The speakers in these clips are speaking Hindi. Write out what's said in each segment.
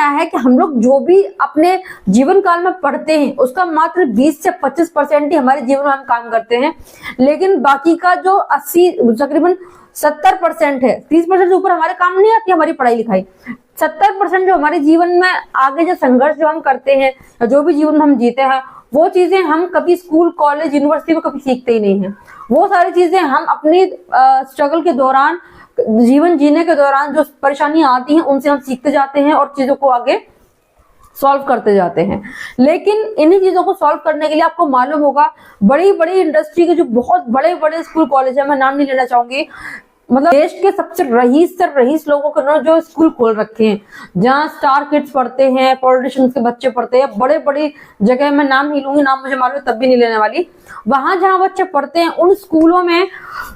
आया है कि हम लोग जो भी अपने जीवन काल में पढ़ते हैं उसका मात्र 20 से 25% ही हमारे जीवन में हम काम करते हैं, लेकिन बाकी का जो 80 तकरीबन 70% है, 30% से ऊपर हमारे काम नहीं आती हमारी पढ़ाई लिखाई। 70% जो हमारे जीवन में आगे जो संघर्ष जो हम करते हैं या जो भी जीवन हम जीते हैं वो चीजें हम कभी स्कूल कॉलेज यूनिवर्सिटी में कभी सीखते ही नहीं है। वो सारी चीजें हम अपनी स्ट्रगल के दौरान, जीवन जीने के दौरान जो परेशानियां आती हैं उनसे हम सीखते जाते हैं और चीजों को आगे सॉल्व करते जाते हैं। लेकिन इन्हीं चीजों को सॉल्व करने के लिए आपको मालूम होगा बड़ी बड़ी इंडस्ट्री के जो बहुत बड़े बड़े स्कूल कॉलेज है, मैं नाम नहीं लेना चाहूंगी, मतलब देश के सबसे रईस से रईस लोगों के ना जो स्कूल खोल रखे हैं, जहाँ स्टार किड्स पढ़ते हैं, पॉलिटिशियंस के बच्चे पढ़ते हैं, बड़े बड़ी जगह मैं नाम नहीं लूंगी, नाम मुझे मालूम है तब भी नहीं लेने वाली। वहां जहाँ बच्चे पढ़ते हैं उन स्कूलों में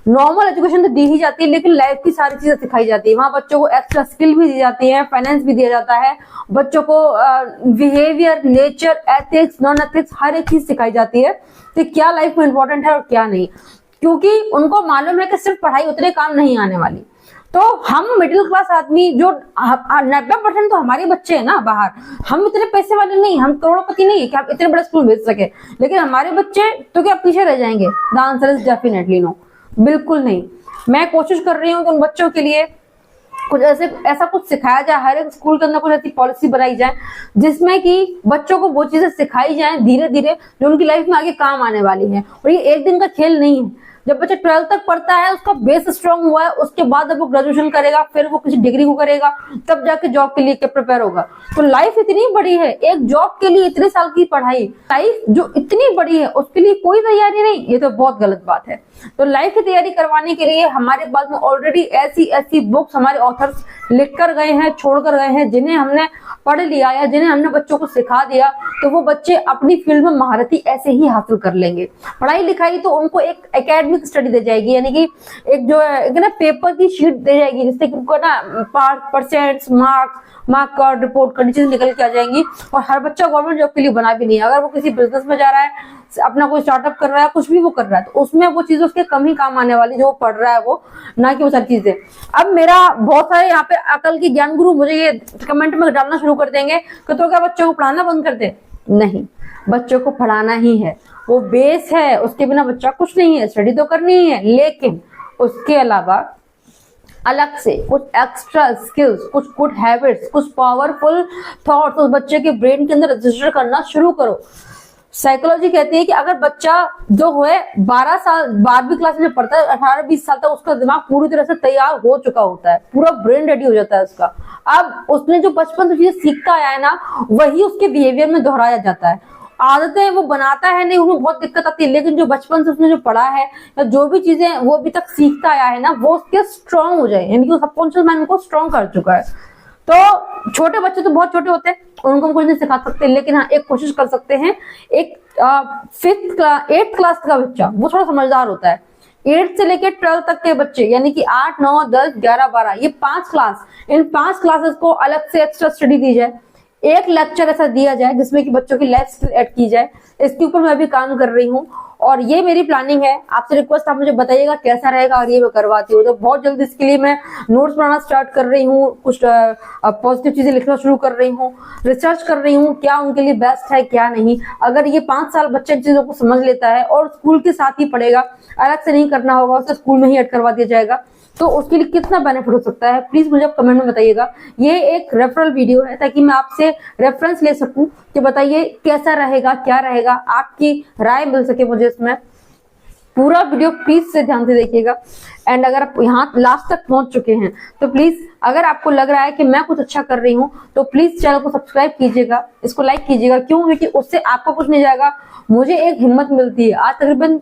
नॉर्मल एजुकेशन तो दी ही जाती है, लेकिन लाइफ की सारी चीजें सिखाई जाती है। वहां बच्चों को एक्स्ट्रा स्किल भी दी जाती है, फाइनेंस भी दिया जाता है, बच्चों को behaviour, nature, ethics, non ethics हर एक चीज सिखाई जाती है कि क्या लाइफ में इंपॉर्टेंट है और क्या नहीं, क्योंकि उनको मालूम है कि सिर्फ पढ़ाई उतने काम नहीं आने वाली। तो हम मिडिल क्लास आदमी जो 90% तो हमारे बच्चे हैं ना बाहर, हम इतने पैसे वाले नहीं, हम करोड़पति नहीं है कि आप इतने बड़े स्कूल भेज सके, लेकिन हमारे बच्चे तो क्या पीछे रह जाएंगे? The answer is definitely no, बिल्कुल नहीं। मैं कोशिश कर रही हूँ कि उन बच्चों के लिए कुछ ऐसा कुछ सिखाया जाए, हर एक स्कूल के अंदर कुछ ऐसी पॉलिसी बनाई जाए जिसमें कि बच्चों को वो चीजें सिखाई जाए धीरे धीरे जो उनकी लाइफ में आगे काम आने वाली है। और ये एक दिन का खेल नहीं है। जब बच्चा 12th तक पढ़ता है, उसका बेस स्ट्रांग हुआ है, उसके बाद जब वो ग्रेजुएशन करेगा, फिर वो किसी डिग्री को करेगा, तब जाके जॉब के लिए प्रिपेयर होगा। तो लाइफ इतनी बड़ी है, एक जॉब के लिए इतने साल की पढ़ाई, लाइफ जो इतनी बड़ी है उसके लिए कोई तैयारी नहीं, ये तो बहुत गलत बात है। तो लाइफ की तैयारी करवाने के लिए हमारे पास में ऑलरेडी ऐसी ऐसी बुक्स हमारे ऑथर्स लिख कर गए हैं, छोड़ कर गए हैं, जिन्हें हमने पढ़ लिया या जिन्हें हमने बच्चों को सिखा दिया तो वो बच्चे अपनी फील्ड में महारती ऐसे ही हासिल कर लेंगे। पढ़ाई लिखाई तो उनको एक एकेडमिक स्टडी दे जाएगी, यानी कि एक जो है ना पेपर की शीट दे जाएगी, जिससे कि उनको ना percents, mark card, report card चीज निकल के आ जाएंगी। और हर बच्चा गवर्नमेंट जॉब के लिए बना भी नहीं है। अगर वो किसी बिजनेस में जा रहा है, अपना कोई स्टार्टअप कर रहा है, कुछ भी वो कर रहा है, तो उसमें वो चीज उसके कम ही काम आने वाली जो वो पढ़ रहा है, वो ना कि वो सारी चीजें। अब मेरा बहुत सारे यहाँ पे अकल के ज्ञान गुरु मुझे ये कमेंट में डालना शुरू कर देंगे कि तो क्या बच्चों को पढ़ाना बंद कर दे? नहीं, बच्चों को पढ़ाना ही है, वो बेस है, उसके बिना बच्चा कुछ नहीं है। स्टडी तो करनी ही है, लेकिन उसके अलावा अलग से कुछ एक्स्ट्रा स्किल्स, कुछ गुड हैबिट्स, कुछ पावरफुल थॉट्स उस बच्चे के ब्रेन के अंदर रजिस्टर करना शुरू करो। साइकोलॉजी कहती है कि अगर बच्चा जो है 12वीं क्लास में पढ़ता है, 18-20 साल तक उसका दिमाग पूरी तरह से तैयार हो चुका होता है, पूरा ब्रेन रेडी हो जाता है उसका। अब उसने जो बचपन से चीजें सीखता आया है ना, वही उसके बिहेवियर में दोहराया जाता है। आदतें वो बनाता है नहीं, उसमें बहुत दिक्कत आती है, लेकिन जो बचपन से उसने जो पढ़ा है या जो भी चीजें वो अभी तक सीखता आया है ना, वो उसके स्ट्रांग हो जाए, यानी कि सबकॉन्शियस माइंड को स्ट्रांग कर चुका है। तो छोटे बच्चे तो बहुत छोटे होते हैं, उनको हम कुछ नहीं सिखा सकते, लेकिन हाँ एक कोशिश कर सकते हैं। एक 8th क्लास का बच्चा वो थोड़ा समझदार होता है। 8 से लेकर 12 तक के बच्चे, यानी कि 8, 9, 10, 11, 12, ये 5 क्लास, इन 5 क्लासेस को अलग से एक्स्ट्रा स्टडी दी जाए। एक लेक्चर ऐसा दिया जाए जिसमें कि बच्चों की लाइफ स्किल ऐड की जाए। इसके ऊपर मैं भी काम कर रही हूँ और ये मेरी प्लानिंग है। आपसे रिक्वेस्ट, आप मुझे बताइएगा कैसा रहेगा और ये मैं करवाती हूँ। तो बहुत जल्दी इसके लिए मैं नोट्स बनाना स्टार्ट कर रही हूँ, कुछ पॉजिटिव चीजें लिखना शुरू कर रही हूँ, रिसर्च कर रही हूँ क्या उनके लिए बेस्ट है क्या नहीं। अगर ये 5 साल बच्चे चीजों को समझ लेता है और स्कूल के साथ ही पढ़ेगा, अलग से नहीं करना होगा, उसे स्कूल में ही ऐड करवा दिया जाएगा, तो उसके लिए कितना बेनिफिट हो सकता है, प्लीज मुझे कमेंट में बताइएगा। ये एक रेफरल वीडियो है ताकि मैं आपसे रेफरेंस ले सकूं कि बताइए कैसा रहेगा, क्या रहेगा, आपकी राय मिल सके मुझे इसमें। पूरा वीडियो प्लीज से ध्यान से देखिएगा। एंड अगर आप यहाँ लास्ट तक पहुंच चुके हैं तो प्लीज, अगर आपको लग रहा है कि मैं कुछ अच्छा कर रही हूँ तो प्लीज चैनल को सब्सक्राइब कीजिएगा, इसको लाइक कीजिएगा। क्यों? क्योंकि उससे आपको कुछ नहीं जाएगा, मुझे एक हिम्मत मिलती है। आज तकरीबन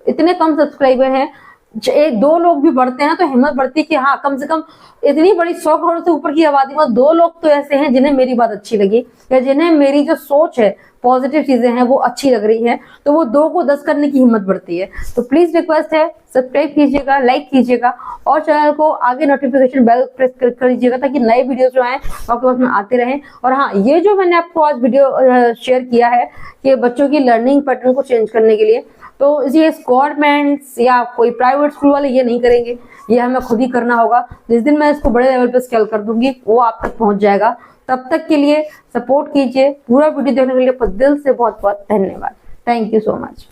इतने कम सब्सक्राइबर हैं, 1-2 लोग भी बढ़ते हैं ना तो हिम्मत बढ़ती है कि हाँ कम से कम इतनी बड़ी 100 करोड़ से ऊपर की आबादी में 2 लोग तो ऐसे हैं जिन्हें मेरी बात अच्छी लगी या जिन्हें मेरी जो सोच है, पॉजिटिव चीजें हैं वो अच्छी लग रही है, तो वो 2 को 10 करने की हिम्मत बढ़ती है। तो प्लीज रिक्वेस्ट है, सब्सक्राइब कीजिएगा, लाइक कीजिएगा और चैनल को आगे नोटिफिकेशन बेल प्रेस कर दीजिएगा ताकि नए वीडियोस जो हैं आपके पास में आते रहें। और हाँ, ये जो मैंने आपको आज वीडियो शेयर किया है कि बच्चों की लर्निंग पैटर्न को चेंज करने के लिए, तो ये गवर्नमेंट्स या कोई प्राइवेट स्कूल वाले ये नहीं करेंगे, ये हमें खुद ही करना होगा। जिस दिन मैं इसको बड़े लेवल पे स्केल कर दूंगी वो आप तक पहुंच जाएगा। तब तक के लिए सपोर्ट कीजिए। पूरा वीडियो देखने के लिए दिल से बहुत बहुत धन्यवाद। Thank you so much.